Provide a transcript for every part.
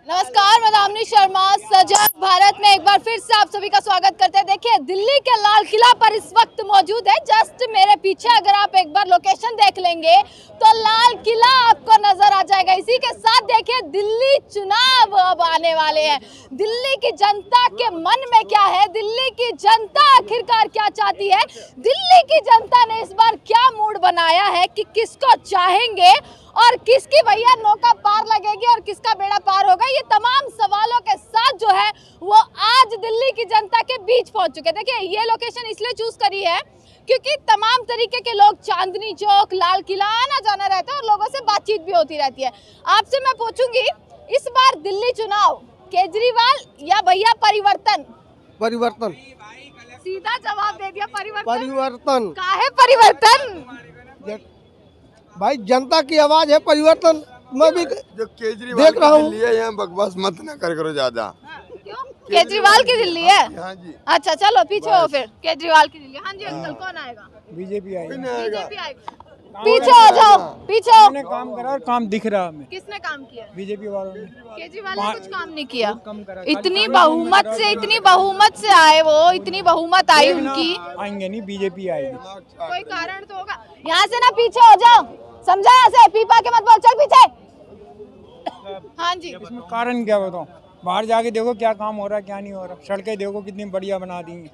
नमस्कार, मैं दामिनी शर्मा। सजग भारत में एक बार फिर से आप सभी का स्वागत करते हैं। देखिए, दिल्ली के लाल किला पर इस वक्त मौजूद है। जस्ट मेरे पीछे अगर आप एक बार लोकेशन देख लेंगे तो लाल किला आपको नजर आ जाएगा। इसी के साथ देखिए, दिल्ली चुनाव अब आने वाले हैं। दिल्ली की जनता के मन में क्या है, दिल्ली की जनता आखिरकार क्या चाहती है, दिल्ली की जनता ने इस बार क्या मूड बनाया है कि किसको चाहेंगे और किसकी भैया नौका पार लगेगी और किसका बेड़ा पार होगा, ये तमाम सवालों के साथ जो है वो आज दिल्ली की जनता के बीच पहुंच चुके हैं। देखिए, ये लोकेशन इसलिए चूज करी है क्योंकि तमाम तरीके के लोग चांदनी चौक, लाल किला आना जाना रहता है और लोगों से बातचीत भी होती रहती है। आपसे मैं पूछूंगी, इस बार दिल्ली चुनाव केजरीवाल या भैया परिवर्तन? परिवर्तन। सीधा जवाब दे दिया, परिवर्तन। परिवर्तन। काहे परिवर्तन? भाई जनता की आवाज है, परिवर्तन। मैं भी जो केजरीवाल देख रहा हूँ। दिल्ली है, यहाँ बकवास मत न करो ज्यादा। क्यों? केजरीवाल की दिल्ली है? हाँ जी। अच्छा, चलो पीछे हो फिर। केजरीवाल की दिल्ली। हाँ जी अंकल, कौन आएगा? बीजेपी आई। बीजेपी आएगा। पीछे हो जाओ, पीछे हो। मैंने काम करा और काम दिख रहा हमें। किसने काम किया? बीजेपी वालों ने केजरीवाल ने कुछ काम नहीं किया। कम करा। इतनी बहुमत से आए वो, इतनी बहुमत आई उनकी। आएंगे नहीं, बीजेपी आएगी। कोई कारण तो होगा। यहाँ से ना पीछे हो जाओ, समझा? यहाँ से पीपा के मत बोल, चल पीछे। हाँ जी। इसमें कारण क्या बताऊं? बाहर जाके देखो क्या काम हो रहा है, क्या नहीं हो रहा। सड़कें देखो कितनी बढ़िया बना दी हैं।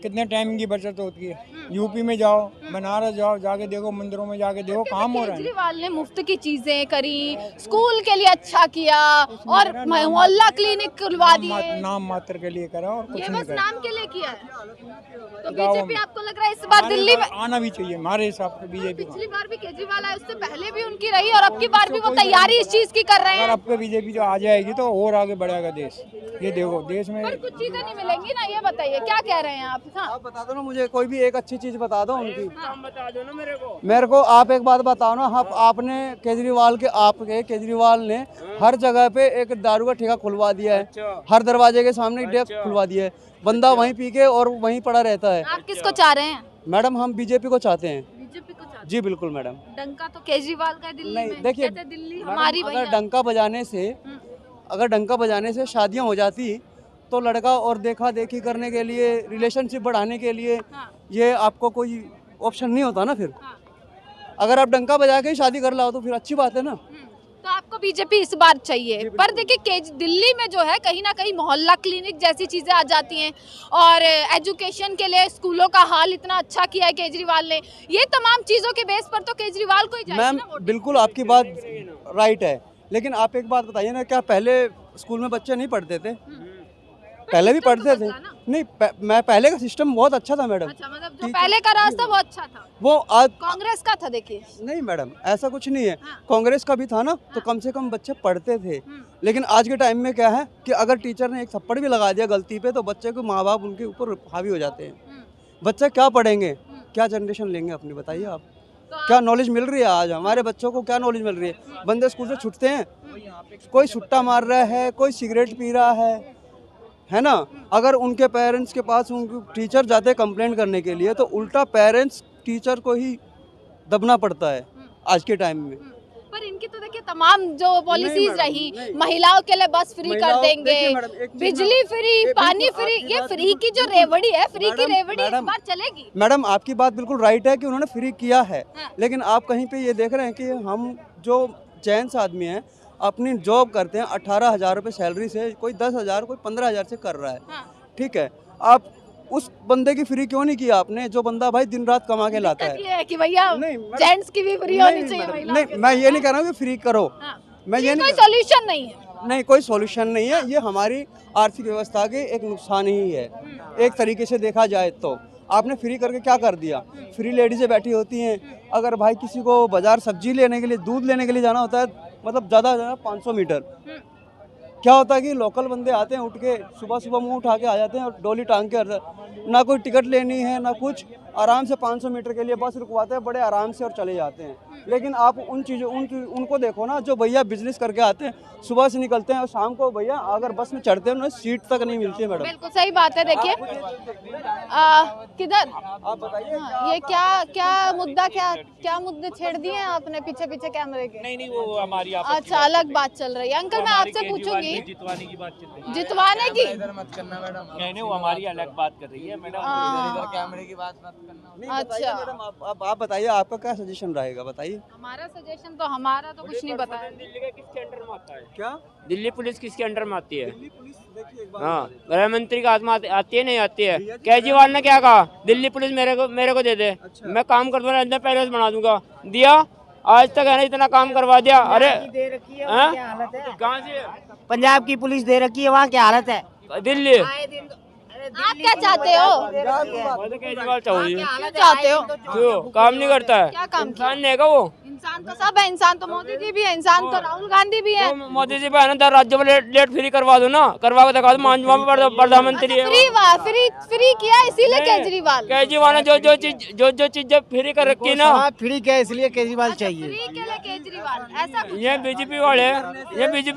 कितने टाइम की बचत होती है। यूपी में जाओ, बनारस जाओ, जाके देखो, मंदिरों में जाके देखो, काम हो रहा है। केजरीवाल ने मुफ्त की चीजें करी, स्कूल के लिए अच्छा किया और मोहल्ला क्लिनिक खुलवा दिए। नाम मात्र के लिए करा और कुछ ये नहीं बस करा। नाम के लिए किया है। तो बीजेपी आपको लग रहा है इस बार दिल्ली में आना भी चाहिए हमारे हिसाब से बीजेपी को। पिछली बार भी केजरीवाल आए, उससे पहले भी उनकी रही और अब की बार भी वो तैयारी इस चीज की कर रहे अगर हैं। आपके बीजेपी जो आ जाएगी तो और आगे बढ़ेगा देश। ये देखो देश में पर कुछ चीजें नहीं मिलेंगी ना, ये बताइए क्या कह रहे हैं आप? हाँ, आप बता दो ना मुझे, कोई भी एक अच्छी चीज बता दो उनकी। बता दो ना मेरे को आप एक बात बताओ ना। आपने आपके केजरीवाल ने हर जगह पे एक दारू का ठेका खुलवा दिया है। हर दरवाजे के सामने एक डेस्क खुलवा दिया है। बंदा वहीं पी के और वहीं पड़ा रहता है। आप किसको चाह रहे हैं? मैडम, हम बीजेपी को चाहते हैं। बीजेपी को चाहते जी बिल्कुल मैडम। हैं। डंका तो केजरीवाल का है दिल्ली नहीं, में। देखिए, कहते हैं दिल्ली हमारी अगर भैया। डंका बजाने से शादियां हो जाती तो लड़का और देखा देखी करने के लिए, रिलेशनशिप बढ़ाने के लिए हाँ। ये आपको कोई ऑप्शन नहीं होता ना। फिर हाँ। अगर आप डंका बजा के ही शादी कर लाओ तो फिर अच्छी बात है ना। तो आपको बीजेपी इस बार चाहिए। पर देखिए, दिल्ली में जो है कहीं ना कहीं मोहल्ला क्लिनिक जैसी चीजें आ जाती हैं और एजुकेशन के लिए स्कूलों का हाल इतना अच्छा किया है केजरीवाल ने। ये तमाम चीजों के बेस पर तो केजरीवाल को ही जाएगी मैम ना वोट। बिल्कुल आपकी बात राइट है, लेकिन आप एक बात बताइए ना, क्या पहले स्कूल में बच्चे नहीं पढ़ते थे? पहले भी सिस्टम तो पढ़ते थे। बदला ना। नहीं, मैं पहले का सिस्टम बहुत अच्छा था मैडम। अच्छा, मतलब जो पहले का रास्ता बहुत अच्छा था, वो आज कांग्रेस का था। देखिए, नहीं मैडम, ऐसा कुछ नहीं है। हाँ। कांग्रेस का भी था ना, तो कम से कम बच्चे पढ़ते थे। लेकिन आज के टाइम में क्या है कि अगर टीचर ने एक थप्पड़ भी लगा दिया गलती पे तो बच्चे को माँ बाप उनके ऊपर हावी हो जाते हैं। बच्चे क्या पढ़ेंगे, क्या जनरेशन लेंगे अपनी, बताइए आप। क्या नॉलेज मिल रही है आज हमारे बच्चों को? क्या नॉलेज मिल रही है? बंदे स्कूल से छूटते हैं, कोई सुट्टा मार रहा है, कोई सिगरेट पी रहा है ना। अगर उनके पेरेंट्स के पास उनके टीचर जाते हैं कंप्लेंट करने के लिए तो उल्टा पेरेंट्स टीचर को ही दबना पड़ता है आज के टाइम में। पर इनकी तो देखिए तमाम जो पॉलिसीज मैडम, रही, नहीं। महिलाओं के लिए बस फ्री कर महिलाओं- देंगे, देखिए मैडम, एक चीज़ बिजली फ्री, बिल्कुल पानी फ्री। आपकी ये बात फ्री की जो बिल्कुल- रेवड़ी है, फ्री की मैडम, रेवड़ी इस मैडम, बार चलेगी। मैडम आपकी बात बिल्कुल राइट है कि उन्होंने फ्री किया है। हाँ। लेकिन आप कहीं पे ये देख रहे हैं कि हम जो जेंट्स आदमी हैं अपनी जॉब करते हैं 18,000 रुपये सैलरी से, कोई 10,000, कोई 15,000 से कर रहा है। हाँ। ठीक है, आप उस बंदे की फ्री क्यों नहीं किया आपने, जो बंदा भाई दिन रात कमा के लाता दिक्कत है? ये है कि भैया नहीं, मैडम- जेंट्स की भी फ्री होनी चाहिए, मैडम, महिलाओं की। नहीं, मैं ये नहीं कह रहा हूँ कि फ्री करो। हाँ। मैं ये ये नहीं कोई सॉल्यूशन नहीं है। नहीं, कोई सॉल्यूशन नहीं है। ये हमारी आर्थिक व्यवस्था के एक नुकसान ही है, एक तरीके से देखा जाए तो। आपने फ्री करके क्या कर दिया? फ्री लेडीजें बैठी होती हैं। अगर भाई किसी को बाजार सब्जी लेने के लिए, दूध लेने के लिए जाना होता है, मतलब ज़्यादा 500 मीटर, क्या होता है कि लोकल बंदे आते हैं, उठ के सुबह सुबह मुंह उठा के आ जाते हैं और डोली टांग के, ना कोई टिकट लेनी है ना कुछ। आराम से 500 मीटर के लिए बस रुकवाते हैं बड़े आराम से और चले जाते हैं। लेकिन आप उन चीज़ों उनको देखो ना, जो भैया बिजनेस करके आते हैं, सुबह से निकलते हैं और शाम को भैया अगर बस में चढ़ते हैं उन्हें सीट तक नहीं मिलती है मैडम। बिल्कुल सही बात है। देखिए किधर आप बताइए ये क्या मुद्दे छेड़ दिए हैं आपने पीछे पीछे कैमरे के? नहीं वो हमारी अच्छा, अलग बात चल रही है। अंकल मैं आपसे पूछूंगी, जितवाने की बात चल रही है। जितवाने की? नहीं वो हमारी अलग बात कर रही है मैडम। कैमरे की बात मत करना। अच्छा मैडम, आप बताइए आपका क्या सजेशन रहेगा, बताइए। हमारा सजेशन तो हमारा तो कुछ नहीं बताया। दिल्ली का किसके अंडर में आता है? क्या दिल्ली पुलिस किसके अंडर में आती है? दिल्ली पुलिस देखिए एक बात हाँ, गृह मंत्री का आत्मा आती है नहीं आती है? केजरीवाल ने क्या कहा, दिल्ली पुलिस मेरे को दे दे, मैं काम कर दूंगा, अंदर पैलेस बना दूंगा। दिया? आज तक है ना इतना काम करवा दिया। अरे दे रखी है, हाँ? क्या हालत है? कहाँ से? पंजाब की पुलिस दे रखी है, वहाँ क्या हालत है? दिल्ली। आप क्या चाहते हो? मैं तो केजरीवाल चाहिए। क्यों चाहते हो? क्यों काम नहीं करता है? क्या काम किया? इंसान नहीं है क्या वो? इंसान तो सब है, इंसान तो मोदी जी भी है, इंसान तो राहुल गांधी भी है। तो मोदी जी पे है ना राज्य में लेट फ्री करवा दो ना, करवा के दिखा दो। मांझमा में प्रधानमंत्री है। फ्री किया इसीलिए केजरीवाल केजरीवाल ने जो चीज जब फ्री कर रखी ना, फ्री क्या, इसलिए केजरीवाल चाहिए। फ्री के लिए केजरीवाल, ऐसा कुछ? ये बीजेपी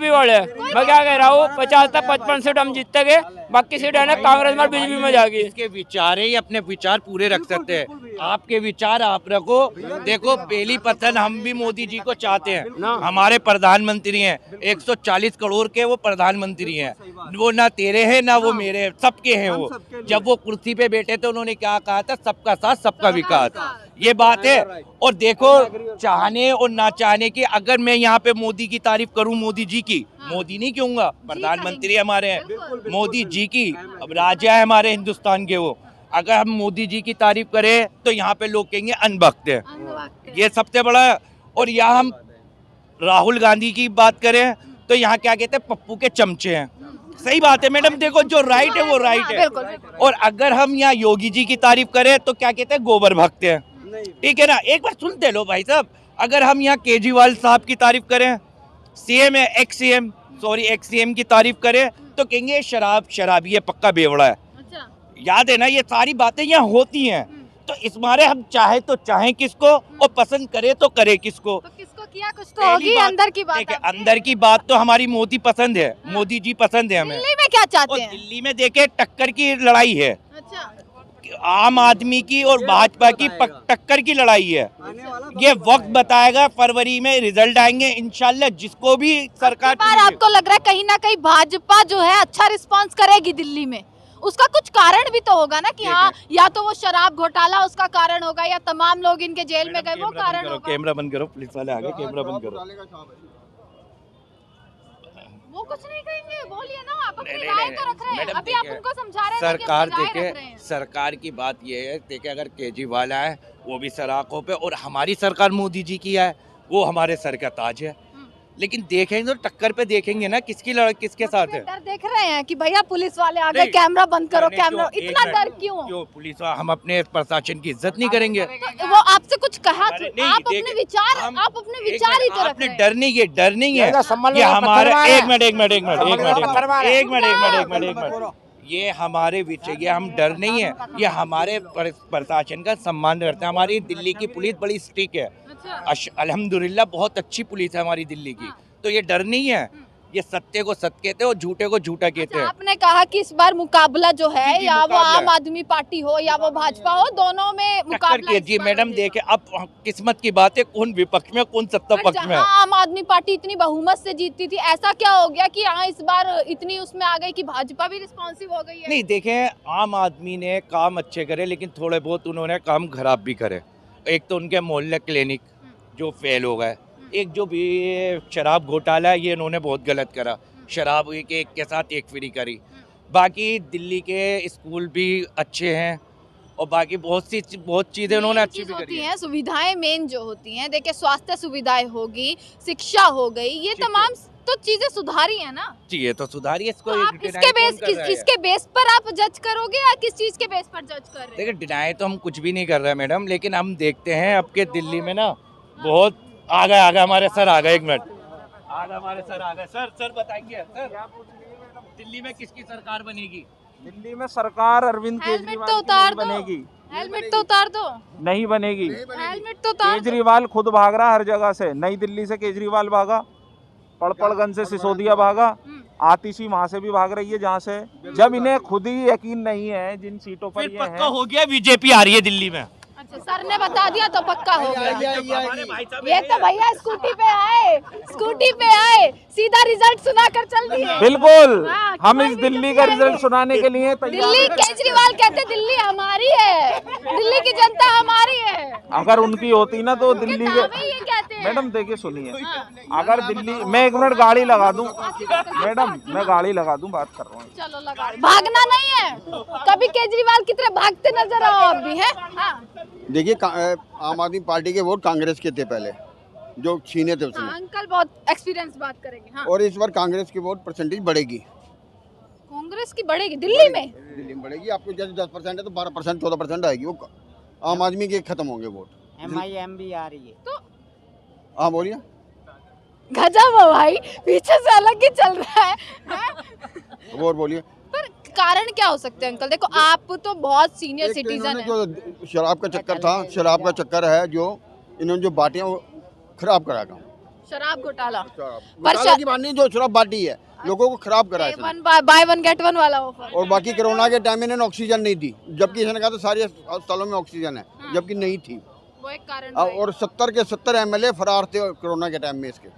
वाले मैं क्या कह रहा हूँ, 50 तक 55 सीट हम जीतते गए, बाकी सीट है ना कांग्रेस में बीजेपी में जाएगी। इसके विचार ही अपने विचार पूरे रख सकते हैं। आपके विचार आप रखो। देखो पहली पसंद हम भी मोदी जी को चाहते हैं, हमारे प्रधानमंत्री हैं, 140 करोड़ के वो प्रधानमंत्री हैं। वो ना तेरे हैं ना वो मेरे हैं, सबके हैं वो। जब वो कुर्सी पे बैठे थे उन्होंने क्या कहा था, सबका साथ सबका विकास, ये बात है। और देखो चाहने और ना चाहने की, अगर मैं यहाँ पे मोदी की तारीफ करूँ, मोदी जी की, मोदी नहीं कहूँगा, प्रधानमंत्री हमारे हैं, मोदी जी की, अब राजा है हमारे हिंदुस्तान के वो। अगर हम मोदी जी की तारीफ करें तो यहाँ पे लोग कहेंगे अनभक्त है, ये सबसे बड़ा है। और यहाँ हम राहुल गांधी की बात करें तो यहाँ क्या कहते हैं, पप्पू के चमचे हैं। सही बात है मैडम, देखो जो राइट है वो राइट है। और अगर हम यहाँ योगी जी की तारीफ करें तो क्या कहते हैं, गोबर भक्त हैं। ठीक है ना, एक बार सुनते लो भाई साहब। अगर हम यहाँ केजरीवाल साहब की तारीफ करें, सीएम है, एक्स सीएम की तारीफ करें तो कहेंगे शराबी है, पक्का बेवड़ा है। याद है ना, ये सारी बातें यहाँ होती हैं। तो इस मारे हम चाहे तो चाहें किसको और पसंद करे तो करे किसको। तो किसको किया, कुछ तो होगी अंदर की बात। देखिए अंदर की बात तो हमारी मोदी पसंद है, मोदी जी पसंद है हमें। दिल्ली में क्या चाहते और हैं? दिल्ली में देखे टक्कर की लड़ाई है, अच्छा, आम आदमी की और भाजपा की टक्कर की लड़ाई है। ये वक्त बताएगा, फरवरी में रिजल्ट आएंगे इंशाल्लाह। जिसको भी सरकार बार आपको लग रहा है कहीं ना कहीं भाजपा जो है अच्छा रिस्पांस करेगी दिल्ली में? उसका कुछ कारण भी तो होगा ना कि हाँ, या तो वो शराब घोटाला उसका कारण होगा, या तमाम लोग इनके जेल में गए वो कारण होगा। कैमरा बंद करो, पुलिस वाले आगे, कैमरा बंद करो। वो कुछ नहीं कहेंगे, बोलिए ना, आप अपनी राय तो रख रहे हैं। अभी आप उनको समझा रहे हैं कि सरकार अपनी राय रख रहे देखे, हैं। सरकार की बात ये है, देखे अगर केजरीवाल आए वो भी सराखों पे, और हमारी सरकार मोदी जी की है वो हमारे सर का ताज है। लेकिन देखेंगे तो टक्कर पे देखेंगे ना किसके साथ है। डर देख रहे हैं कि भैया पुलिस वाले आ गए, नहीं, कैमरा बंद करो, नहीं, कैमरा, क्यों? इतना एक डर मिनट, क्यों? पुलिस हम अपने प्रशासन की इज्जत नहीं करेंगे? तो वो आपसे कुछ कहा तो अरे नहीं, आप अपने देखे, विचार हम- आप अपने विचार ही तो रख आपने रहे हैं। डर नहीं है, डर नहीं है। ये हमारे एक मिनट, ये हमारे विषय, ये हम डर नहीं है, ये हमारे प्रशासन का सम्मान करते हैं। हमारी दिल्ली की पुलिस बड़ी स्ट्रिक्ट है, अल्हम्दुलिल्लाह बहुत अच्छी पुलिस है हमारी दिल्ली की। तो ये डर नहीं है, ये सत्य को सत्य कहते हैं और झूठे को झूठा कहते हैं। आपने कहा कि इस बार मुकाबला जो है, जी, या वो मुकाबला आम आदमी पार्टी हो या वो भाजपा हो, दोनों में टक्कर मुकाबला की इस जी बार मैडम। है। देखे अब किस्मत की बात है, कौन विपक्ष में कौन सत्ता पर पक्ष में है। जहां आम आदमी पार्टी इतनी बहुमत से जीतती थी, ऐसा क्या हो गया कि हाँ इस बार इतनी उसमें आ गई कि भाजपा भी रिस्पॉन्सिव हो गई है? नहीं देखें, आम आदमी ने काम अच्छे करे लेकिन थोड़े बहुत उन्होंने काम खराब भी करे। एक तो उनके मोहल्ले क्लिनिक जो फेल हो गए, एक जो भी शराब घोटाला है ये इन्होंने बहुत गलत करा, शराब एक के साथ एक फ्री करी। बाकी दिल्ली के स्कूल भी अच्छे हैं और बाकी बहुत चीज़ें उन्होंने अच्छी भी करी होती है। हैं, सुविधाएं मेन जो होती हैं, देखिए स्वास्थ्य सुविधाएं होगी, शिक्षा हो गई, ये तमाम तो चीजें सुधारी है ना। जी ये तो सुधारिए इसको। तो आप इसके बेस पर आप जज करोगे या किस चीज के बेस पर जज कर रहे हैं? देखिए डिनाई तो हम कुछ भी नहीं कर रहे हैं मैडम, लेकिन हम देखते हैं अब के दिल्ली में ना बहुत आ गए हमारे सर आ गए। एक मिनट, आगे हमारे सर आ गए। सर बताइए सर, दिल्ली में किसकी सरकार बनेगी? दिल्ली में सरकार अरविंद हेलमेट केजरीवाल तो की उतार नहीं दो। बनेगी। हेलमेट तो उतार दो, नहीं बनेगी। हेलमेट तो उतार दो। केजरीवाल खुद भाग रहा है हर जगह से। नई दिल्ली से केजरीवाल भागा, पड़पड़गंज से सिसोदिया भागा, आतिशी वहां से भी भाग रही है जहाँ से। जब इन्हें खुद ही यकीन नहीं है जिन सीटों पर फिर ये पक्का हैं। हो गया बीजेपी आ रही है दिल्ली में। अच्छा, सर ने बता दिया तो पक्का हो गया। हमारे भाई साहब ये तो भैया स्कूटी पे आए, स्कूटी पे आए, सीधा रिजल्ट सुनाकर चल दिए। बिल्कुल, हाँ, हम कोई इस भी दिल्ली चुप का नहीं रिजल्ट रहेंगे। सुनाने के लिए तैयार दिल्ली, हैं। केजरीवाल कहते दिल्ली हमारी है, दिल्ली की जनता हमारी है। अगर उनकी होती ना तो दिल्ली के दावे ये कहते हैं। मैडम देखिए सुनिए, अगर दिल्ली, मैं एक मिनट गाड़ी लगा दूं मैडम, मैं गाड़ी लगा दूं, बात कर रहा हूँ। चलो लगा, भागना नहीं है। कभी केजरीवाल की तरह भागते नजर आओ आप भी, है? हाँ। देखिए आम आदमी पार्टी के वोट कांग्रेस के थे पहले, जो छीने थे उसने। हाँ, अंकल बहुत एक्सपीरियंस बात करेंगे। हाँ। और इस बार कांग्रेस की वोट परसेंटेज बढ़ेगी। कांग्रेस की बढ़ेगी दिल्ली में? दिल्ली में बढ़ेगी। आपको जैसे 10% है तो 12%, 14% आएगी। वो आम आदमी के खत्म होंगे वोट। MIM भी आ रही है। तो हाँ बोलिए। गजब है भाई, पीछे से अलग ही चल रहा है, हैं? और बोलिए। पर कारण क्या हो सकते हैं अंकल? देखो आप तो बहुत सीनियर एक तो सिटीजन इन्होंने है। जो शराब का चक्कर था, शराब का चक्कर है जो इन्होंने जो बांटी है वो खराब करा काम। शराब घोटाला, घोटाला की बात नहीं, जो शराब बांटी है लोगों को खराब करा है इसने। One by one get one वाला ऑफर। और बाकी कोरोना के टाइम में इन्होंने ऑक्सीजन नहीं दी, जबकि इसने कहा था सारे अस्पतालों में ऑक्सीजन है, जबकि नहीं थी। वो एक कारण और 70 के 70 MLA फरार थे कोरोना के टाइम में। इसके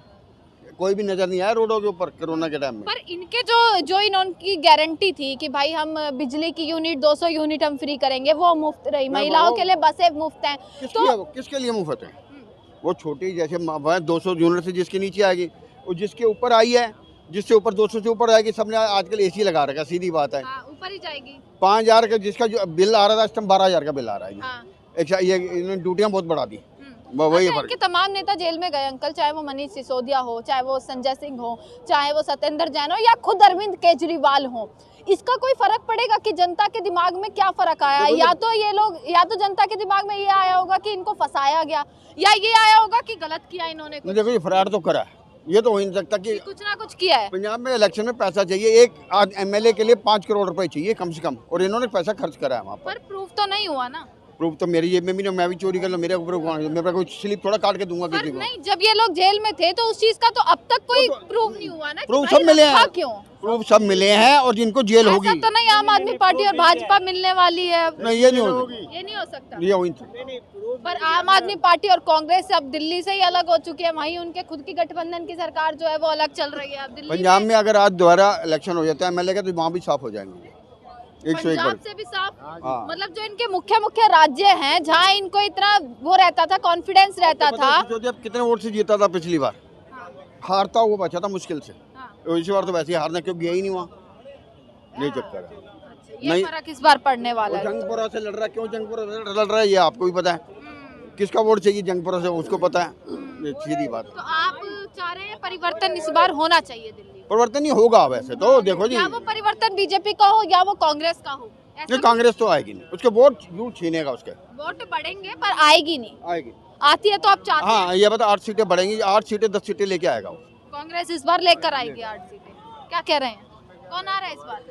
कोई भी नजर नहीं आया रोडों के ऊपर कोरोना के टाइम में। पर इनके जो इनकी गारंटी थी कि भाई हम बिजली की यूनिट 200 यूनिट हम फ्री करेंगे, वो मुफ्त रही। महिलाओं के लिए बसें मुफ्त हैं। किसके लिए मुफ्त है? वो छोटी जैसे 200 यूनिट से जिसके नीचे आएगी, और जिसके ऊपर आई है, जिससे ऊपर 200 से ऊपर आएगी, सबने आजकल AC लगा रखा है। सीधी बात है, ऊपर ही जाएगी। 5000 का जिसका जो बिल आ रहा था, इस टाइम 12000 का बिल आ रहा है। हाँ। ये इन्होंने ड्यूटियां बहुत बढ़ा दी। वही अच्छा, फर्क। इनके तमाम नेता जेल में गए अंकल, चाहे वो मनीष सिसोदिया हो, चाहे वो संजय सिंह हो, चाहे वो सत्येंद्र जैन हो, या खुद अरविंद केजरीवाल हो। इसका कोई फर्क पड़ेगा कि जनता के दिमाग में क्या फर्क आया? या तो ये लोग, या तो जनता के दिमाग में ये आया होगा कि इनको फंसाया गया, या ये आया होगा कि गलत किया इन्होंने कुछ। देखो ये फरार तो करा है, ये तो हो ही नहीं सकता कि कुछ ना कुछ किया है। पंजाब में इलेक्शन में पैसा चाहिए। एक आज MLA के लिए 5 करोड़ रुपए चाहिए कम से कम, और इन्होंने पैसा खर्च करा है वहाँ पर। प्रूफ तो नहीं हुआ ना। प्रूफ तो मेरी जेब में भी नहीं, मैं भी चोरी कर लूँ, मेरे ऊपर मेरे कोई स्लिप थोड़ा काट के दूंगा पर किसी को। नहीं, जब ये लोग जेल में थे तो उस चीज का तो अब तक कोई प्रूफ नहीं हुआ ना। प्रूफ सब मिले हैं, क्यों? प्रूफ सब मिले हैं, और जिनको जेल होगी। ऐसा तो नहीं आम आदमी पार्टी और भाजपा मिलने वाली है? नहीं, ये नहीं होगी, ये नहीं हो सकता। ये हो ही नहीं। पर आम आदमी पार्टी और कांग्रेस अब दिल्ली से ही अलग हो चुकी है। वहीं उनके खुद की गठबंधन की सरकार जो है वो अलग चल रही है अब दिल्ली पंजाब में अगर आज दोबारा इलेक्शन हो जाता है MLA का, तो वहाँ भी साफ हो जाएंगे 101 पंजाब बार। से भी साफ। हाँ। मतलब जो इनके मुख्य राज्य हैं जहाँ इनको इतना वो रहता था, कॉन्फिडेंस रहता था। जब कितने वोट से जीता था पिछली बार, हारता हुआ बचा था मुश्किल से। हाँ। इस बार तो वैसे ही हारना, क्यों गया ही नहीं वहाँ। नहीं चक्कर है। ये नहीं। फर्क इस बार पड़ने वाला है। जंगपुरा से लड़ रहा है, क्यों जंगपुरा से लड़ रहा है ये आपको भी पता है। किसका वोट चाहिए जंगपुरा से, उसको पता है। ये सीधी बात। तो आप चाह रहे हैं परिवर्तन इस बार होना चाहिए दिल्ली में? परिवर्तन ही होगा वैसे तो। देखो जी, या वो परिवर्तन बीजेपी का हो या वो कांग्रेस का हो, ये कांग्रेस तो आएगी नहीं, उसके वोट जरूर छीनेगा उसके। वोट बढ़ेंगे पर आएगी नहीं। आएगी, आती है तो आप चाहते हैं? हाँ ये बता 8 सीटें बढ़ेंगी, 8 सीटें 10 सीटें लेके आएगा वो। कांग्रेस इस बार लेकर आएगी 8 सीटें। क्या कह रहे हैं, कौन आ रहा है इस बार?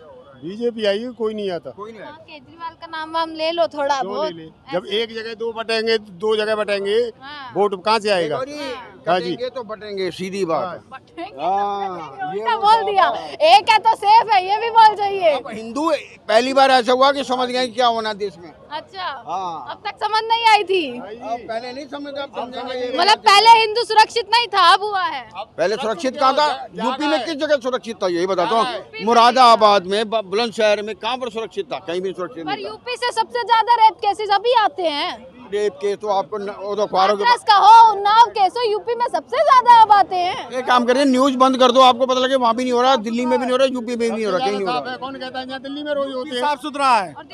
बीजेपी आई है, कोई नहीं आता। कोई नहीं हाँ, केजरीवाल का नाम वाम ले लो थोड़ा बहुत। जब एक जगह दो बटेंगे, 2 जगह बटेंगे, हाँ। वोट कहाँ से आएगा? हाँ जी। कटेंगे तो बटेंगे, सीधी बात है। बटेंगे हाँ, ये उल्टा बोल दिया। एक है तो सेफ है, ये भी बोल जाइए। अब हिंदू पहली बार ऐसा हुआ कि समझ गए क्या होना देश में। अच्छा, हाँ। अब तक समझ नहीं आई थी। अब पहले नहीं समझ, अब समझेंगे। मतलब पहले हिंदू सुरक्षित नहीं था, अब हुआ है। पहले सुरक्षित कहाँ था? यूपी में किस जगह सुरक्षित था यही बताता हूँ। मुरादाबाद में, बुलंदशहर में, कहाँ पर सुरक्षित था? कहीं भी सुरक्षित पर नहीं था। यूपी से सबसे ज्यादा रेप केसेस अभी आते हैं। रेप केस तो आपको वो तो अखबारों के हाथरस का हो, उन्नाव केस हो, यूपी में सबसे ज्यादा अब आते हैं। एक काम करिए, न्यूज बंद कर दो, आपको पता लगे वहाँ भी नहीं हो रहा, दिल्ली में भी नहीं हो रहा, यूपी में भी नहीं हो रहा, कहीं नहीं हो रहा। कौन कहता है यहाँ दिल्ली में रोज होती है? साफ सुथरा है। और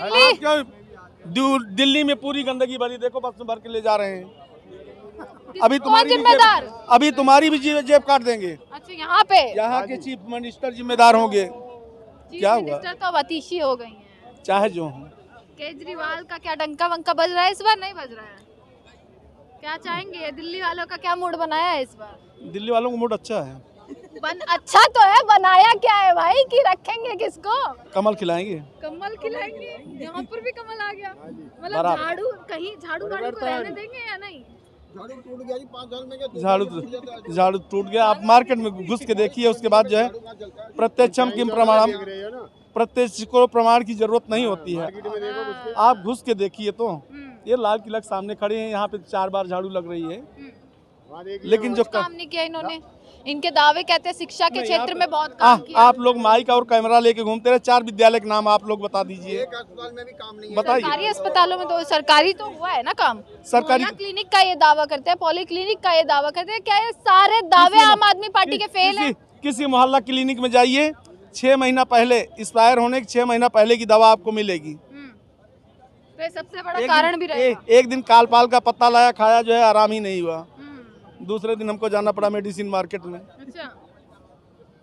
दिल्ली दिल्ली में पूरी गंदगी भरी, देखो बस में भर के ले जा रहे हैं। अभी तुम्हारी जिम्मेदार? अभी तुम्हारी भी जेब काट देंगे। अच्छा, यहाँ पे यहाँ के चीफ मिनिस्टर जिम्मेदार होंगे। क्या हुआ? मिनिस्टर तो अब अतिशी हो गई हैं। चाहे जो हो। केजरीवाल का क्या डंका वंका बज रहा है इस बार? नहीं बज रहा है। क्या चाहेंगे, दिल्ली वालों का क्या मूड बनाया है इस बार? दिल्ली वालों का मूड अच्छा है। अच्छा तो है, बनाया क्या है भाई? की रखेंगे किसको? कमल खिलाएंगे। कमल खिलाएंगे। यहाँ पर भी कमल आ गया। मतलब बराबर। झाड़ू कहीं झाड़ू गाड़ी को रहने देंगे या नहीं? झाड़ू टूट गया। आप मार्केट में घुस के देखिए, उसके बाद जो है प्रत्यक्षम किम प्रमाणम, प्रत्यक्ष को प्रमाण की जरूरत नहीं होती है। आप घुस के देखिए तो ये लाल किला के सामने खड़े हैं, यहाँ पे 4 बार झाड़ू लग रही है, लेकिन जो काम नहीं किया इन्होंने। इनके दावे कहते हैं शिक्षा के क्षेत्र में बहुत काम किया। आप लोग माइक और कैमरा लेके घूमते रहे। 4 विद्यालय के नाम आप लोग बता दीजिए, बताइए। सरकारी अस्पतालों में तो सरकारी तो हुआ है ना काम। सरकारी क्लिनिक का ये दावा करते हैं, पॉलीक्लिनिक का ये दावा करते हैं। क्या ये सारे दावे आम आदमी पार्टी के फेल हैं? किसी मोहल्ला क्लिनिक में जाइए, 6 महीना पहले एक्सपायर होने के 6 महीना पहले की दवा आपको मिलेगी। तो ये सबसे बड़ा कारण भी रहेगा। एक दिन कालपाल का पत्ता लाया, खाया, जो है आराम ही नहीं हुआ। दूसरे दिन हमको जाना पड़ा मेडिसिन मार्केट में। अच्छा।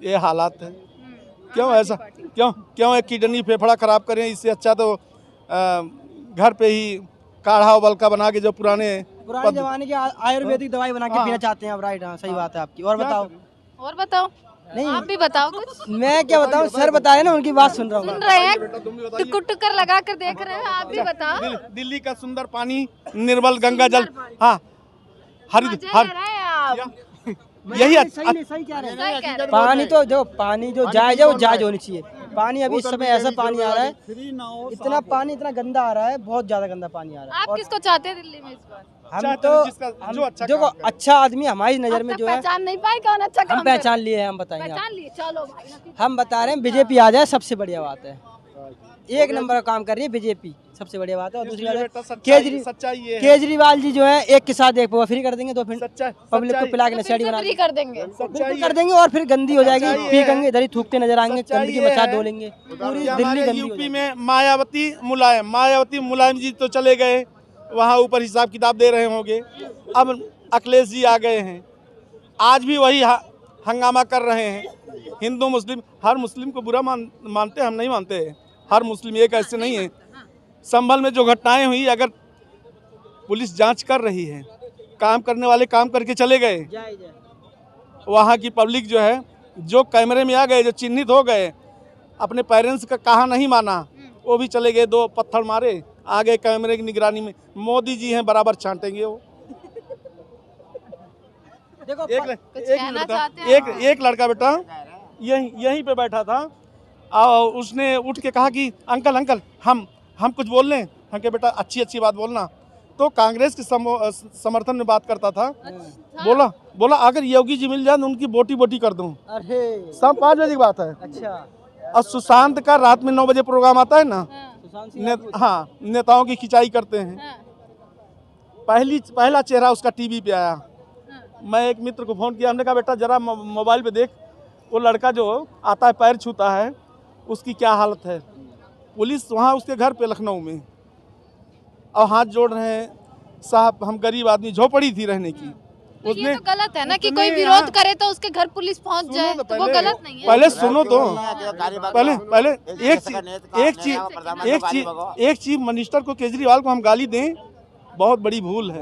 ये हालात है। क्यों ऐसा, क्यों एक किडनी फेफड़ा खराब करें? इससे अच्छा तो घर पे ही काढ़ा उबल का बना के जो पुराने जमाने की आयुर्वेदिक दवाई बना के पीना चाहते हैं आप। राइट, हाँ, सही बात है आपकी। और बताओ नहीं, आप भी बताओ कुछ। मैं क्या बताऊं, सर बता रहे ना, उनकी बात सुन रहा हूँ। सुन रहे हैं, टुक टुक कर लगा कर देख रहे हैं। आप भी बताओ। दिल्ली का सुंदर पानी, निर्मल गंगा जल, हाँ, यही सही कह रहे हैं। पानी तो जो जायज है वो जायज होनी चाहिए। पानी अभी इस समय ऐसा पानी आ रहा है, इतना पानी इतना गंदा आ रहा है, बहुत ज्यादा गंदा पानी आ रहा है। आप किसको चाहते हैं दिल्ली में इस बार? हम तो जो अच्छा आदमी हमारी नजर में जो है, पहचान नहीं पाए कौन अच्छा काम हम पहचान लिए हैं। हम बताएंगे, पहचान लिए। चलो भाई, हम बता रहे हैं बीजेपी आ जाए, सबसे बढ़िया बात है। 1 नंबर का काम कर रही है बीजेपी, सबसे बढ़िया बात है। और दूसरी बात है केजरीवाल जी जो है एक के साथ एक पवा फ्री कर देंगे, तो फिर पब्लिक को पिला के नशेड़ी बना कर देंगे, कर देंगे, और फिर गंदी हो जाएगी, पीकेंगे, इधर ही थूकते नजर आएंगे, गंदगी मचा डोलेंगे, पूरी दिल्ली गंदी। यूपी में मायावती मुलायम जी तो चले गए, वहाँ ऊपर हिसाब किताब दे रहे होंगे। अब अखिलेश जी आ गए हैं, आज भी वही हंगामा कर रहे हैं। हिंदू मुस्लिम, हर मुस्लिम को बुरा मानते, हम नहीं मानते। हर मुस्लिम एक ऐसे नहीं है। संभल में जो घटनाएं हुई, अगर पुलिस जांच कर रही है, काम करने वाले काम करके चले गए, वहाँ की पब्लिक जो है, जो कैमरे में आ गए, जो चिन्हित हो गए, अपने पेरेंट्स का कहा नहीं माना, वो भी चले गए, 2 पत्थर मारे, आ गए कैमरे की निगरानी में। मोदी जी हैं, बराबर छांटेंगे वो। देखो एक लड़का बेटा यहीं पे बैठा था, और उसने उठ के कहा कि अंकल हम कुछ बोल लें। हम कहे बेटा अच्छी बात बोलना। तो कांग्रेस के समर्थन में बात करता था। बोला अगर योगी जी मिल जाए तो उनकी बोटी कर दूं। शाम 5 बजे की बात है। अच्छा। और सुशांत का रात में 9 बजे प्रोग्राम आता है ना, हाँ, नेताओं की खिंचाई करते हैं। पहला चेहरा उसका टीवी पे आया। मैं एक मित्र को फ़ोन किया, हमने कहा बेटा जरा मोबाइल पे देख, वो लड़का जो आता है पैर छूता है, उसकी क्या हालत है। पुलिस वहाँ उसके घर पे लखनऊ में, और हाथ जोड़ रहे हैं, साहब हम गरीब आदमी, झोपड़ी थी रहने की। उसने ये तो गलत है ना कि कोई विरोध करे तो उसके घर पुलिस पहुंच जाए, तो वो गलत नहीं है। पहले सुनो तो, पहले एक चीफ मिनिस्टर को, केजरीवाल को हम गाली दें, बहुत बड़ी भूल है।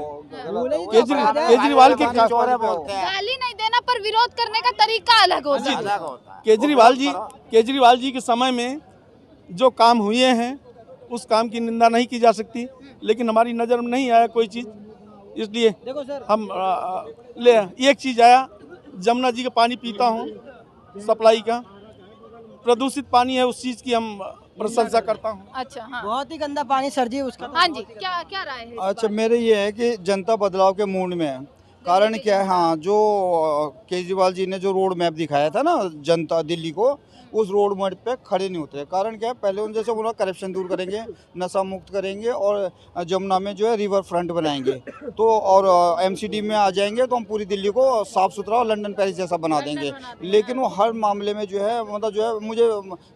केजरीवाल के गाली नहीं देना, पर विरोध करने का तरीका अलग होता है। केजरीवाल जी के समय में जो काम हुए हैं, उस काम की निंदा नहीं की जा सकती, लेकिन हमारी नज़र में नहीं आया कोई चीज़, इसलिए हम एक चीज़ आया, जमुना जी का पानी पीता हूँ, सप्लाई का प्रदूषित पानी है, उस चीज़ की हम प्रशंसा करता हूँ। अच्छा, हाँ। बहुत ही गंदा पानी सर जी उसका। हाँ जी, क्या राय है? अच्छा, मेरे ये है कि जनता बदलाव के मूड में है। कारण क्या है, हाँ, जो केजरीवाल जी ने जो रोड मैप दिखाया था ना जनता दिल्ली को, उस रोड मैप पे खड़े नहीं होते। कारण क्या है, पहले उन जैसे बोला करप्शन दूर करेंगे, नशा मुक्त करेंगे, और जमुना में जो है रिवर फ्रंट बनाएंगे, तो और एमसीडी में आ जाएंगे, तो हम पूरी दिल्ली को साफ़ सुथरा और लंदन पेरिस जैसा बना देंगे। लेकिन वो हर मामले में जो है, मतलब जो है, मुझे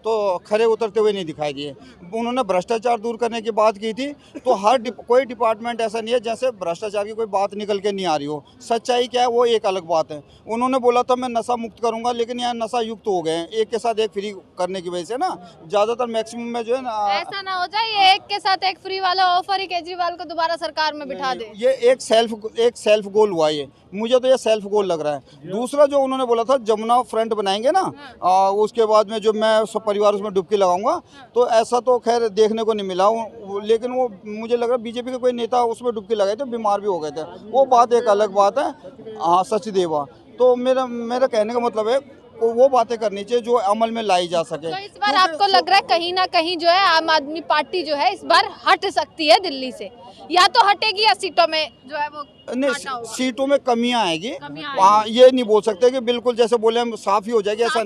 तो खड़े उतरते हुए नहीं दिखाई दिए। उन्होंने भ्रष्टाचार दूर करने की बात की थी, तो कोई डिपार्टमेंट ऐसा नहीं है जैसे भ्रष्टाचार की कोई बात निकल के नहीं आ रही हो। सच्चाई क्या है वो एक अलग बात है। उन्होंने बोला था मैं नशा मुक्त करूँगा, लेकिन यहाँ नशा युक्त हो गए हैं, एक के साथ एक फ्री करने की वजह से ना ज़्यादातर मैक्सिमम में जो है ना, ऐसा ना हो जाए ये एक के साथ एक फ्री वाला ऑफर ही केजरीवाल को दोबारा सरकार में बिठा दे। ये एक सेल्फ गोल हुआ, ये मुझे तो ये सेल्फ गोल लग रहा है। दूसरा जो उन्होंने बोला था जमुना फ्रंट बनाएंगे ना, उसके बाद में जो मैं सब परिवार उसमें डुबकी लगाऊंगा, तो ऐसा तो खैर देखने को नहीं मिला। लेकिन वो मुझे लग रहा है बीजेपी के कोई नेता उसमें डुबकी लगाए थे, बीमार भी हो गए थे, वो बात एक अलग बात है। हाँ, सचदेवा। तो मेरा कहने का मतलब है वो बातें करनी चाहिए जो अमल में लाई जा सके। तो इस बार आपको लग रहा है कहीं ना कहीं जो है आम आदमी पार्टी जो है इस बार हट सकती है दिल्ली से, या तो हटेगी या सीटों में जो है वो नहीं, सीटों में कमियां आएगी। हाँ, ये नहीं बोल सकते कि बिल्कुल जैसे बोले हम साफ ही हो जाएगी, ऐसा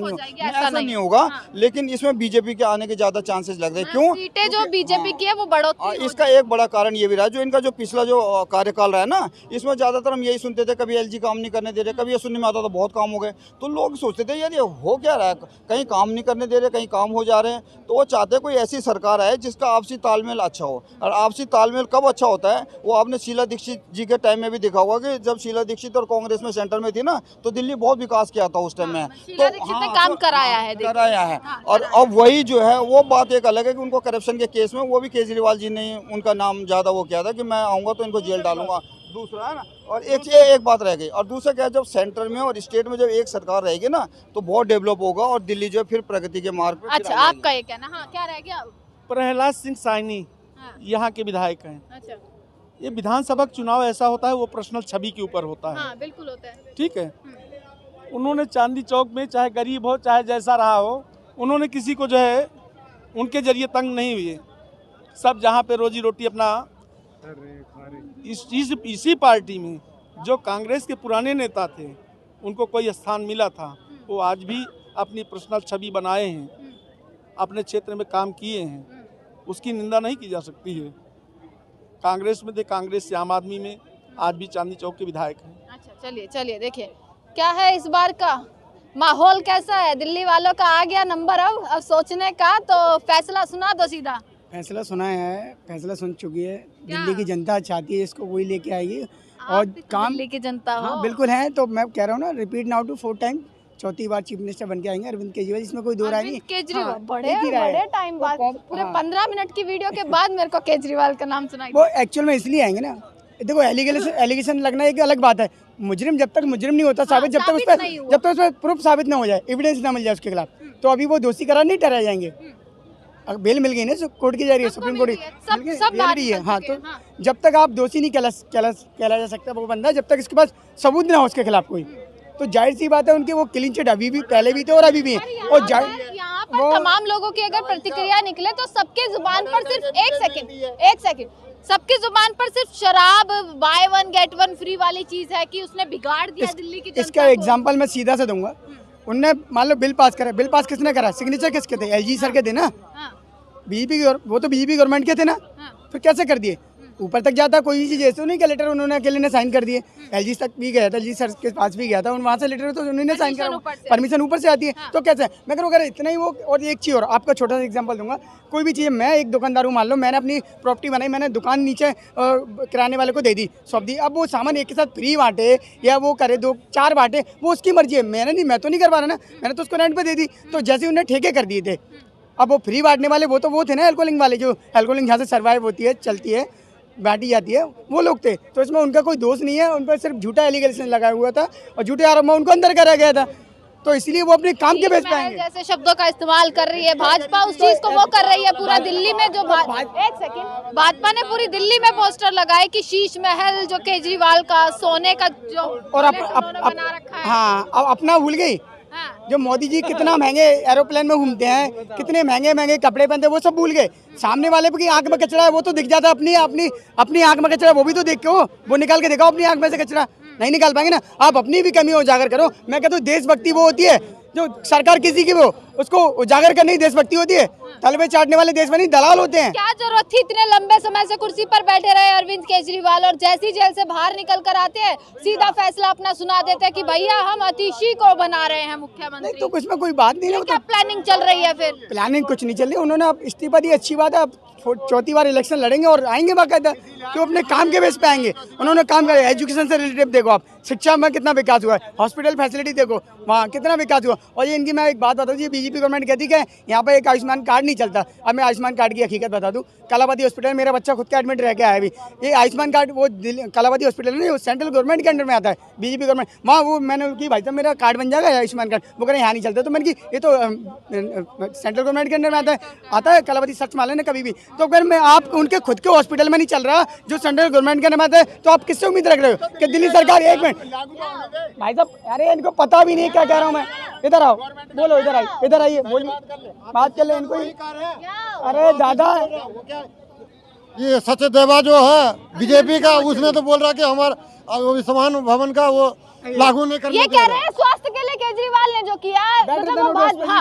नहीं होगा। लेकिन इसमें बीजेपी के आने के ज्यादा चांसेस लग रहे हैं। क्यों? सीटें जो बीजेपी की है वो बढ़ोतरी। इसका एक बड़ा कारण ये भी रहा, जो इनका जो पिछला जो कार्यकाल रहा है ना, इसमें ज्यादातर हम यही सुनते थे, कभी एलजी काम नहीं करने दे रहे, कभी ये सुनने में आता था बहुत काम हो गए। तो लोग सोचते थे यार ये हो क्या रहा है, कहीं काम नहीं करने दे रहे, कहीं काम हो जा रहे हैं। तो वो चाहते कोई ऐसी सरकार आए जिसका आपसी तालमेल अच्छा हो। और आपसी तालमेल कब अच्छा होता है, वो आपने शीला दीक्षित जी के टाइम में भी देखा होगा कि जब शीला दीक्षित और कांग्रेस में सेंटर में थी ना, तो दिल्ली बहुत विकास किया था उस टाइम में। शीला दीक्षित ने काम कराया है। और अब वही जो है वो बात एक अलग है कि उनको करप्शन के केस में वो भी केजरीवाल जी ने उनका नाम ज़्यादा वो किया था कि मैं आऊँगा तो इनको जेल डालूंगा। दूसरा है ना, और एक बात रह गई, और दूसरा क्या है, जब सेंटर में और स्टेट में जब एक सरकार रहेगी ना तो बहुत डेवलप होगा और दिल्ली जो है फिर प्रगति के मार्ग पे। अच्छा, आपका ये कहना। हाँ, क्या रह गया? प्रहलाद सिंह साइनी यहाँ के विधायक हैं। अच्छा, ये विधानसभा चुनाव ऐसा होता है वो पर्सनल छवि के ऊपर होता है। हाँ, बिल्कुल होता है। ठीक है, उन्होंने चांदनी चौक में चाहे गरीब हो चाहे जैसा रहा हो, उन्होंने किसी को जो है उनके जरिए तंग नहीं हुए। सब जहाँ पे रोजी रोटी अपना इसी पार्टी में जो कांग्रेस के पुराने नेता थे उनको कोई स्थान मिला था, वो आज भी अपनी पर्सनल छवि बनाए हैं, अपने क्षेत्र में काम किए हैं, उसकी निंदा नहीं की जा सकती है। कांग्रेस में थे, कांग्रेस से आम आदमी में, आज भी चांदनी चौक के विधायक हैं। अच्छा, चलिए देखिए क्या है इस बार का माहौल, कैसा है? दिल्ली वालों का आ गया नंबर अब सोचने का, तो फैसला सुना दो सीधा। फैसला सुना है, फैसला सुन चुकी है। दिल्ली की जनता चाहती है इसको वही लेके आएगी और काम दिल्ली की जनता हो। हाँ, बिल्कुल है। तो मैं कह रहा हूँ ना, रिपीट नाउ टू 4 टाइम, चौथी बार चीफ मिनिस्टर बन के आएंगे अरविंद केजरीवाल, इसमें कोई दो राय नहीं। केजरीवाल बड़े टाइम बाद, पूरे 15 मिनट की वीडियो के बाद मेरे को केजरीवाल का नाम सुनाई। वो एक्चुअल में इसलिए आएंगे ना, देखो एलिगेशन लगना एक अलग बात है। मुजरिम जब तक मुजरिम नहीं होता साबित, जब तक उस पर प्रूफ साबित ना हो जाए, एविडेंस ना मिल जाए उसके खिलाफ, तो अभी वो दोषी करार नहीं ठहराए जाएंगे। बेल मिल गई ना कोर्ट की जरिए, सुप्रीम कोर्ट की है। हाँ, तो जब तक आप दोषी नहीं कहला जा सकता वो बंदा, जब तक इसके पास सबूत ना हो उसके खिलाफ कोई, तो जाहिर सी बात है उनके वो क्लीन चिट अभी भी, पहले भी थे और अभी भी है। और यहाँ पर तमाम लोगों की अगर प्रतिक्रिया निकले तो सबके जुबान पर सिर्फ एक सेकंड सबकी जुबान पर सिर्फ शराब बाय 1 गेट 1 फ्री वाली चीज है कि उसने बिगाड़ दिया दिल्ली की जनता को। इसका एग्जांपल मैं सीधा से दूंगा। उनने मान लो बिल पास करा, बिल पास किसने करा? सिग्नेचर किसके थे? एलजी सर के थे ना। बीजेपी, वो तो बीजेपी गवर्नमेंट के थे ना, फिर कैसे कर दिए? ऊपर तक जाता कोई चीज़ ऐसे नहीं कि लेटर उन्होंने अकेले ने साइन कर दिए। एलजी तक भी गया था, एलजी सर के पास भी गया था, वहाँ से लेटर तो उन्होंने साइन करा, परमिशन ऊपर से आती है। तो कैसे? मैं करूँ अगर इतना ही वो, और एक चीज़ और आपका छोटा सा एग्जांपल दूंगा। कोई भी चीज़, मैं एक दुकानदार हूँ, मान लो मैंने अपनी प्रॉपर्टी बनाई, मैंने दुकान नीचे किराने वाले को दे दी, सौंप दी। अब वो सामान एक के साथ फ्री बांटे या वो करे 2-4 बांटे, वो उसकी मर्जी है। मैं तो नहीं करवा रहा ना, मैंने तो उसको रेंट पे दे दी। तो जैसे उन्हें ठेके कर दिए थे, अब वो फ्री बांटने वाले वो थे ना एल्कोलिंग वाले, जो एल्कोलिंग यहाँ से सर्वाइव होती है, चलती है, बांटी जाती है, वो लोग थे। तो इसमें उनका कोई दोष नहीं है, उन पर सिर्फ झूठा एलिगेशन लगाया हुआ था और झूठे आरोप में उनको अंदर करा गया था। तो इसलिए वो अपने काम के बेस पे आएंगे। जैसे शब्दों का इस्तेमाल कर रही है भाजपा, उस चीज को वो कर रही है पूरा दिल्ली में। जो एक सेकंड, भाजपा ने पूरी दिल्ली में पोस्टर लगाए कि शीश महल जो केजरीवाल का सोने का जो और बना रखा है। हाँ, अब अपना भूल गई। जो मोदी जी कितना महंगे एरोप्लेन में घूमते हैं, कितने महंगे महंगे कपड़े पहनते हैं, वो सब भूल गए। सामने वाले की आंख में कचरा है वो तो दिख जाता है, अपनी आंख में कचरा वो भी तो देख के वो निकाल के दिखाओ अपनी आंख में से कचरा। नहीं निकाल पाएंगे ना, आप अपनी भी कमी उजागर करो। मैं कहता हूँ देशभक्ति वो होती है जो सरकार किसी की वो उसको उजागर करने की देशभक्ति होती है। तलबे चाटने वाले देश में नहीं दलाल होते हैं। क्या जरूरत थी इतने लंबे समय से कुर्सी पर बैठे रहे अरविंद केजरीवाल, और जैसी जेल से बाहर निकल कर आते हैं सीधा फैसला अपना सुना देते हैं कि भैया हम अतिशी को बना रहे हैं मुख्यमंत्री। तो कुछ में कोई बात नहीं है। क्या प्लानिंग चल रही है? फिर प्लानिंग कुछ नहीं चल रही, उन्होंने अब इस्तीफा दी, अच्छी बात है। अब चौथी बार इलेक्शन लड़ेंगे और आएंगे बाकायदा, क्यों अपने काम के बेस पे आएंगे। उन्होंने काम किया, एजुकेशन से रिलेटेड देखो आप, शिक्षा में कितना विकास हुआ है, हॉस्पिटल फैसिलिटी देखो वहाँ कितना विकास हुआ। और ये इनकी मैं एक बात बताऊँ, ये बीजेपी बीजेपी गवर्नमेंट कहती है यहाँ पे एक आयुष्मान कार्ड नहीं चलता। अब मैं आयुष्मान कार्ड की हकीकत बता दूं, कलावती हॉस्पिटल मेरा बच्चा खुद का एडमिट रह के आया अभी। ये आयुष्मान कार्ड वो कलावती हॉस्पिटल नहीं, वो सेंट्रल गवर्नमेंट के अंडर में आता है, बीजेपी गवर्नमेंट। वहाँ वो मैंने उनकी भाई साहब मेरा कार्ड बन जाएगा आयुष्मान कार्ड, वो कह रहे यहाँ नहीं चलता। तो मैंने की ये तो सेंट्रल गवर्नमेंट के अंडर में आता है कलावती, सच मान लेना कभी भी। तो अगर मैं आप उनके खुद के हॉस्पिटल में नहीं चल रहा जो सेंट्रल गवर्नमेंट के अंडर में आता है, तो आप किससे उम्मीद रख रहे हो कि दिल्ली सरकार। एक मिनट भाई साहब, अरे इनको पता भी नहीं क्या कह रहा हूँ मैं। इधर आओ, बोलो, इधर आइए, बोलिए, बात कर ले इनको। अरे दादा, ये सचदेवा जो है बीजेपी का, उसने तो बोल रहा कि हमारा आयुष्मान भवन का वो लागू नहीं करना। ये कह रहे हैं स्वास्थ्य के लिए केजरीवाल ने जो किया है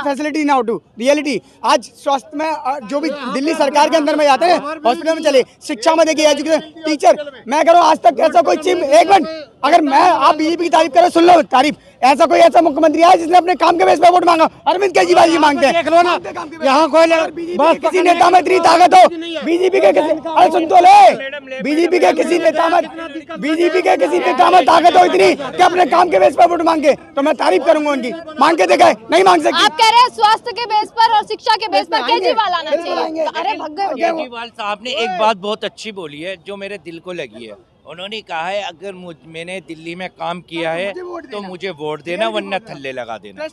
फैसिलिटी नाउ टू रियलिटी। आज स्वास्थ्य में जो भी दिल्ली सरकार के अंदर में जाते हैं हॉस्पिटल में चले, शिक्षा में देखिए, एजुकेशन, टीचर, मैं कह रहा हूँ आज तक ऐसा कोई चीज। एक मिनट, अगर मैं आप बीजेपी की तारीफ करो, सुन लो तारीफ, ऐसा कोई ऐसा मुख्यमंत्री है जिसने अपने काम के बेस पे वोट मांगा? अरविंद केजरीवाल जी मांगते हैं। देख लो ना, यहाँ कोई बस किसी नेता में इतनी ताकत हो, बीजेपी के किसी, अरे सुन तो ले, बीजेपी के किसी नेता में ताकत हो इतनी कि अपने काम के बेस पर वोट मांगे, तो मैं तारीफ करूंगा उनकी। मांग के देखा, नहीं मांग सकती। आप कह रहे हैं स्वास्थ्य के बेस पर और शिक्षा के बेस पर केजरीवाल आना चाहिए। अरे भग गए। केजरीवाल साहब ने एक बात बहुत अच्छी बोली है जो मेरे दिल को लगी है। उन्होंने कहा है अगर मैंने दिल्ली में काम किया है तो मुझे वोट देना, वरना थल्ले लगा देना।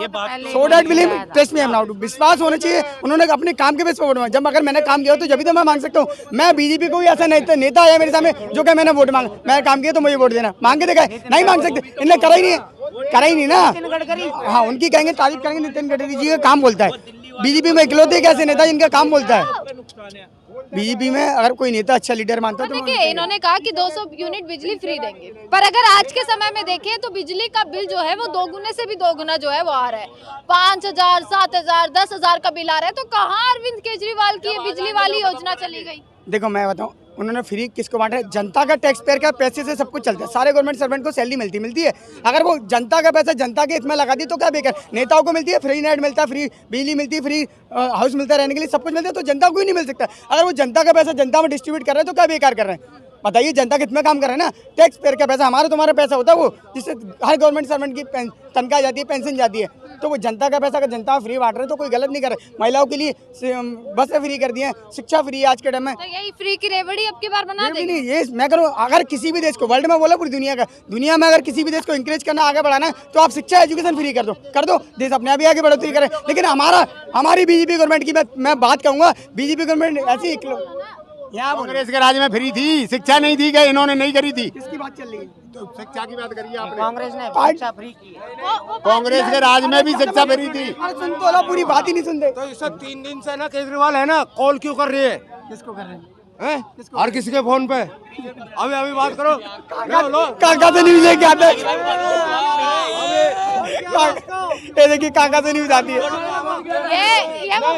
ये बात so that believe trust me, now विश्वास होना चाहिए। उन्होंने अपने काम के बेस पर वोट मांगा। जब अगर मैंने काम किया तो जब तो मैं मांग सकता हूँ। मैं बीजेपी को ऐसा नेता आया मेरे सामने जो कि मैंने वोट मांगा, मैं काम किया तो मुझे वोट देना, मांग के देखा, नहीं मांग सकते। इन्हें करा ही नहीं ना। हाँ, उनकी कहेंगे, तारीफ करेंगे, नितिन गडकरी जी का काम बोलता है। बीजेपी में इकलौते कैसे नेता जिनका काम बोलता है। बीजेपी में अगर कोई नेता अच्छा लीडर मानता है तो देखिए, इन्होंने कहा कि 200 यूनिट बिजली फ्री देंगे, पर अगर आज के समय में देखें तो बिजली का बिल जो है वो दोगुने से भी दोगुना जो है वो आ रहा है। 5,000, 7,000, 10,000 का बिल आ रहा है। तो कहाँ अरविंद केजरीवाल की बिजली वाली योजना चली गई? देखो मैं बताऊं, उन्होंने फ्री किसको बांटा है? जनता का टैक्स पेयर का पैसे से सब कुछ चलता है। सारे गवर्नमेंट सर्वेंट को सैलरी मिलती है। अगर वो जनता का पैसा जनता के इसमें लगा दी तो क्या बेकार? नेताओं को मिलती है, फ्री नेट मिलता है, फ्री बिजली मिलती है, फ्री हाउस मिलता है रहने के लिए, सब कुछ मिलता है। तो जनता को ही नहीं मिल सकता। अगर वो जनता का पैसा जनता में डिस्ट्रीब्यूट कर रहे हैं तो क्या बेकार कर रहे हैं? बताइए, जनता कितना काम कर रहे हैं ना। टैक्स पेयर का पैसा, हमारा तुम्हारा पैसा होता है वो, जिससे हर गवर्नमेंट सर्वेंट की तनख्वाह जाती है, पेंशन जाती है। तो वो जनता का पैसा अगर जनता फ्री बांट रहे हैं तो कोई गलत नहीं कर रहे। महिलाओं के लिए बसें फ्री कर दी हैं, शिक्षा फ्री है आज के टाइम में। तो यही फ्री की रेवड़ी अब की बार बना देंगे? नहीं, ये मैं करूँ, अगर किसी भी देश को, वर्ल्ड में बोला पूरी दुनिया में अगर किसी भी देश को इंकरेज करना, आगे बढ़ाना है तो आप शिक्षा एजुकेशन फ्री कर दो, देश अपने आप ही आगे बढ़ोतरी करे। लेकिन हमारी बीजेपी गवर्नमेंट की मैं बात कहूँगा, बीजेपी गवर्नमेंट ऐसी यहाँ कांग्रेस के राज में फ्री थी, शिक्षा नहीं दी गई, इन्होंने नहीं करी थी। किसकी बात चल रही है? तो शिक्षा की बात करिए आपने। कांग्रेस ने शिक्षा फ्री की है। कांग्रेस के राज में भी शिक्षा फ्री थी। सुन तो लो, पूरी बात ही नहीं सुनते। तो इस 3 दिन से ना केजरीवाल है ना, कॉल क्यों कर रही है? किसको कर रहे हैं? हर किसी के फोन पे अभी बात करो। काका से न्यूज लेके आते हैं। ये देखिए, काका से न्यूज आती है। ये वो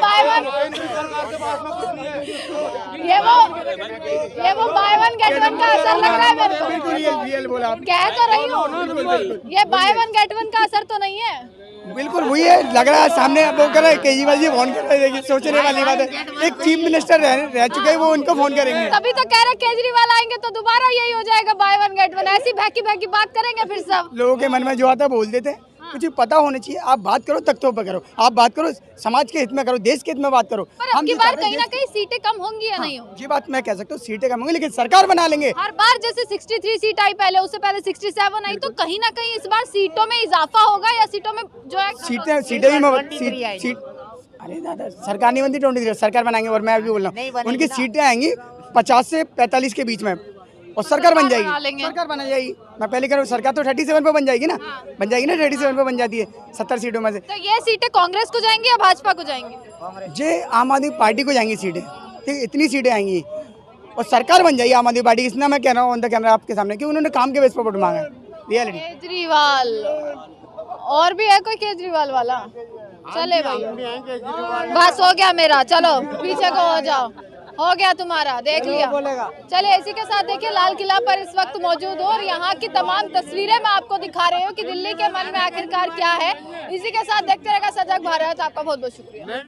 बाय वन गेट वन का असर लग रहा है मेरे को। रियल बोला आप। कह तो रही हूँ, ये बाय वन गेट वन का असर तो नहीं है। बिल्कुल वही है, लग रहा है सामने। अब वो कर रहे हैं, केजरीवाल जी फोन कर रहे हैं। देखिए, सोचने वाली बात है। एक चीफ मिनिस्टर रह चुके हैं, वो उनको फोन करेंगे। तभी तो कह रहे केजरीवाल आएंगे तो दोबारा यही हो जाएगा, बाय वन गेट वन। ऐसी बहकी बात करेंगे फिर सब। लोगों के मन में जो आता है बोल देते हैं। कुछ पता होना चाहिए। आप बात करो, तख्तों पर करो, आप बात करो, समाज के हित में करो, देश के हित में बात करो। पर अब की बार कहीं ना कहीं सीटें कम होंगी या नहीं होंगी? ये बात मैं कह सकता हूँ, सीटें कम होंगी, लेकिन सरकार बना लेंगे। हर बार जैसे 63 सीट आई पहले, उससे पहले 67 आई, तो कहीं ना कहीं इस बार सीटों में इजाफा होगा या सीटों में जो है सीटें अरे दादा, सरकार नहीं बनती 23, सरकार बनाएंगे। और मैं अभी बोल रहा हूँ, उनकी सीटें आएंगी 50 से 45 के बीच में, और सरकार बन जाएगी। सरकार बना जाएगी। मैं पहले कह रहा हूँ, सरकार तो 37 पे बन जाएगी ना, बन जाएगी ना, 37 पे बन जाती है 70 सीटों में से। तो ये सीटें कांग्रेस को जाएंगी या भाजपा को जाएंगी? ये आम आदमी पार्टी को जाएंगी सीटें। ठीक, इतनी सीटें आएंगी और सरकार बन जाएगी आम आदमी पार्टी। इसलिए मैं कह रहा हूँ ऑन द कैमरा आपके सामने कि उन्होंने काम के बेस पर वोट मांगा है। रियलिटी। केजरीवाल और भी है कोई केजरीवाल वाला? चले भाई, बस हो गया मेरा, चलो पीछे को हो जाओ, हो गया तुम्हारा, देख लिया। चलिए, इसी के साथ देखिए, लाल किला पर इस वक्त मौजूद हो और यहाँ की तमाम तस्वीरें मैं आपको दिखा रही हूँ कि दिल्ली के मन में आखिरकार क्या है। इसी के साथ देखते रहेगा सजग भारत। आपका बहुत बहुत शुक्रिया।